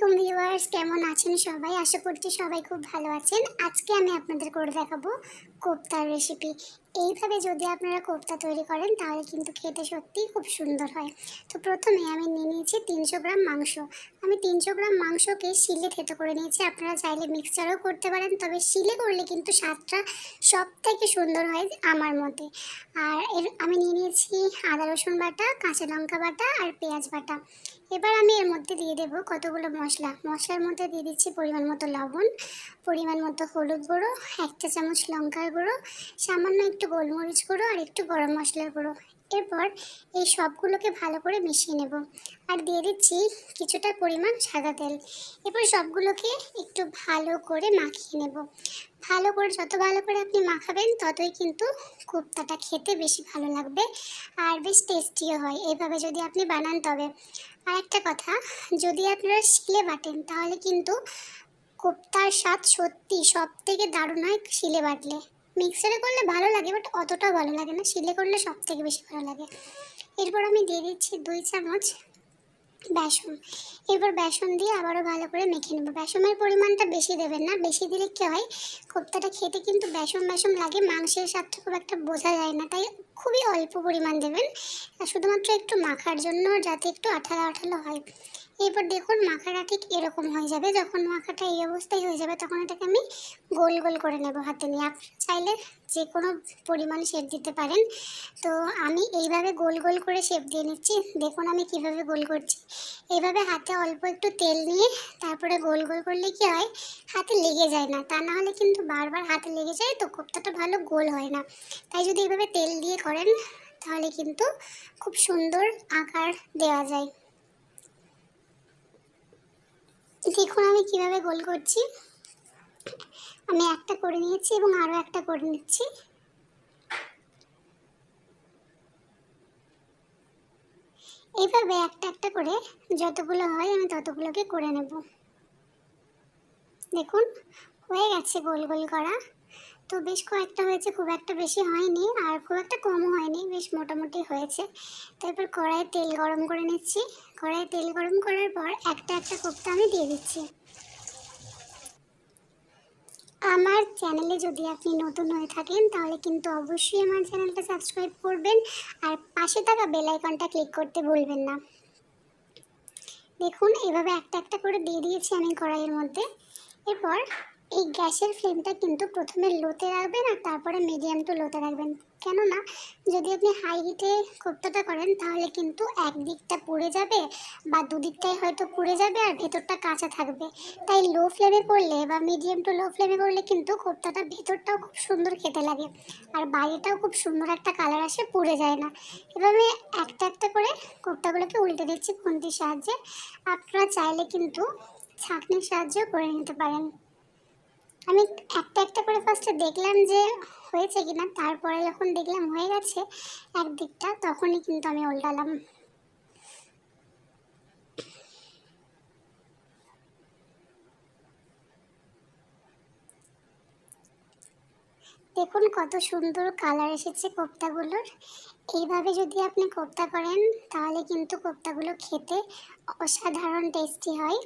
আলাইকুম ভিউয়ার্স, কেমন আছেন সবাই? আশা করছি সবাই খুব ভালো আছেন। আজকে আমি আপনাদের করে দেখাবো কোফতার রেসিপি। এইভাবে যদি আপনারা কোফতা তৈরি করেন তাহলে কিন্তু খেতে সত্যিই খুব সুন্দর হয়। তো প্রথমে আমি নিয়ে নিয়েছি 300 গ্রাম মাংস। আমি 300 গ্রাম মাংসকে শিলে থেতো করে নিয়েছি। আপনারা চাইলে মিক্সচারও করতে পারেন, তবে শিলে করলে কিন্তু স্বাদটা সবথেকে সুন্দর হয় আমার মতে। আর আমি নিয়ে নিয়েছি আদা রসুন বাটা, কাঁচা লঙ্কা বাটা আর পেঁয়াজ বাটা। এবার আমি এর মধ্যে দিয়ে দেবো কতগুলো মশলার মধ্যে দিয়ে দিচ্ছি পরিমাণ মতো লবণ, পরিমাণ মতো হলুদ গুঁড়ো, 1 চা চামচ লঙ্কার গুঁড়ো, সামান্য একটু গোলমরিচ গুঁড়ো আর একটু গরম মশলার গুঁড়ো। এরপর এই সবগুলোকে ভালো করে মিশিয়ে নেব আর দিয়ে দিচ্ছি কিছুটা পরিমাণ সাদা তেল। এরপর সবগুলোকে একটু ভালো করে মাখিয়ে নেব। যত ভালো করে আপনি মাখাবেন ততই কিন্তু কোফতাটা খেতে বেশি ভালো লাগবে আর বেশ টেস্টিও হয় এভাবে যদি আপনি বানান তবে। আর একটা কথা, যদি আপনারা শিলে বাটেন তাহলে কিন্তু কোফতার স্বাদ সত্যি সবথেকে দারুণ হয় শিলে বাটলে। মিক্সারে করলে ভালো লাগে বাট অতটা ভালো লাগে না, শিলে করলে সবথেকে বেশি ভালো লাগে। এরপর আমি দিয়ে দিচ্ছি 2 চামচ বেসন। এবার বেসন দিয়ে আবারও ভালো করে মেখে নেব। বেসনের পরিমাণটা বেশি দেবেন না, বেশি দিলে কী হয় কোফতাটা খেতে কিন্তু বেসন বেসন লাগে, মাংসের স্বাদটা খুব একটা বোঝা যায় না, তাই খুবই অল্প পরিমাণ দেবেন শুধুমাত্র একটু মাখার জন্য, যাতে একটু আঠালো আঠালো হয়। এরপর দেখুন মাখাটা ঠিক এরকম হয়ে যাবে। যখন মাখাটা এই অবস্থায় হয়ে যাবে তখন এটাকে আমি গোল গোল করে নেব হাতে নিয়ে। আপনারা চাইলে যে কোনো পরিমাণ শেপ দিতে পারেন। তো আমি এইভাবে গোল গোল করে শেপ দিয়ে নিচ্ছি। দেখুন আমি কিভাবে গোল করছি। এইভাবে হাতে অল্প একটু তেল নিয়ে তারপরে গোল গোল করলে কি হয়, হাতে লেগে যায় না। তা না হলে কিন্তু বারবার হাতে লেগে যায়, তো কোফতাটা ভালো গোল হয় না। তাই যদি এইভাবে তেল দিয়ে করেন তাহলে কিন্তু খুব সুন্দর আকার দেওয়া যায়। দেখুন আমি কিভাবে গোল করছি। আমি একটা করে নিয়েছি এবং আরও একটা করে নিচ্ছি। এইভাবে একটা একটা করে যতগুলো হয় আমি ততগুলোকে করে নেব। দেখুন হয়ে গেছে গোল গোল করা। তো বেশ কয়েকটা হয়েছে, খুব একটা বেশি হয়নি আর খুব একটা কমও হয়নি, বেশ মোটামুটি হয়েছে। তারপর কড়াইয়ে তেল গরম করে নিচ্ছি। কড়াইয়ে তেল গরম করার পর একটা একটা কোফতা আমি দিয়ে দিচ্ছি। আমার চ্যানেলে যদি আপনি নতুন হয়ে থাকেন তাহলে কিন্তু অবশ্যই আমার চ্যানেলটা সাবস্ক্রাইব করবেন আর পাশে থাকা বেল আইকনটা ক্লিক করতে ভুলবেন না। দেখুন এভাবে একটা একটা করে দিয়ে দিয়েছি আমি কড়াইয়ের মধ্যে। এরপর এই গ্যাসের ফ্লেমটা কিন্তু প্রথমে লোতে রাখবেন আর তারপরে মিডিয়াম টু লোতে রাখবেন। কেননা যদি আপনি হাই হিটে কোফতাটা করেন তাহলে কিন্তু একদিকটা পুড়ে যাবে বা দুদিকটাই হয়তো পুড়ে যাবে আর ভেতরটা কাঁচা থাকবে। তাই লো ফ্লেমে করলে বা মিডিয়াম টু লো ফ্লেমে করলে কিন্তু কোফতাটা ভেতরটাও খুব সুন্দর খেতে লাগে আর বাইরেটাও খুব সুন্দর একটা কালার আসে, পুড়ে যায় না। এভাবে একটা একটা করে কোফতাগুলোকে উল্টে দিচ্ছি খুন্তির সাহায্যে। আপনারা চাইলে কিন্তু ছাঁকনির সাহায্যেও করে নিতে পারেন। আমি একটা একটা করে ফার্স্টে দেখলাম যে হয়েছে কিনা, তারপরে যখন দেখলাম হয়ে গেছে একদিকটা তখনই কিন্তু আমি উল্টালাম। দেখুন কত সুন্দর কালার এসেছে কোফতাগুলোর। এইভাবে যদি আপনি কোফতা করেন তাহলে কিন্তু কোফতাগুলো খেতে অসাধারণ টেস্টি হয়।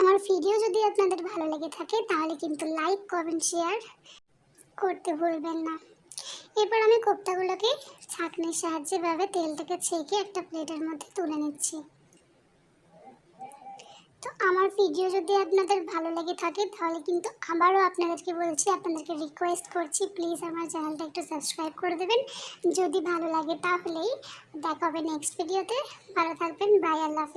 আমার ভিডিও যদি আপনাদের ভালো লেগে থাকে তাহলে কিন্তু লাইক কমেন্ট শেয়ার করতে ভুলবেন না। এরপর আমি কোফতাগুলোকে ছাঁকনির সাহায্যে তেলটাকে ছেঁকে একটা প্লেটের মধ্যে তুলে নিচ্ছি। তো আমার ভিডিও যদি আপনাদের ভালো লেগে থাকে তাহলে কিন্তু আবারও আপনাদেরকে বলছি, আপনাদেরকে রিকোয়েস্ট করছি প্লিজ আমার চ্যানেলটা একটু সাবস্ক্রাইব করে দেবেন যদি ভালো লাগে। তাহলেই দেখা হবে নেক্সট ভিডিওতে। ভালো থাকবেন, বাই, আল্লাহ হাফেজ।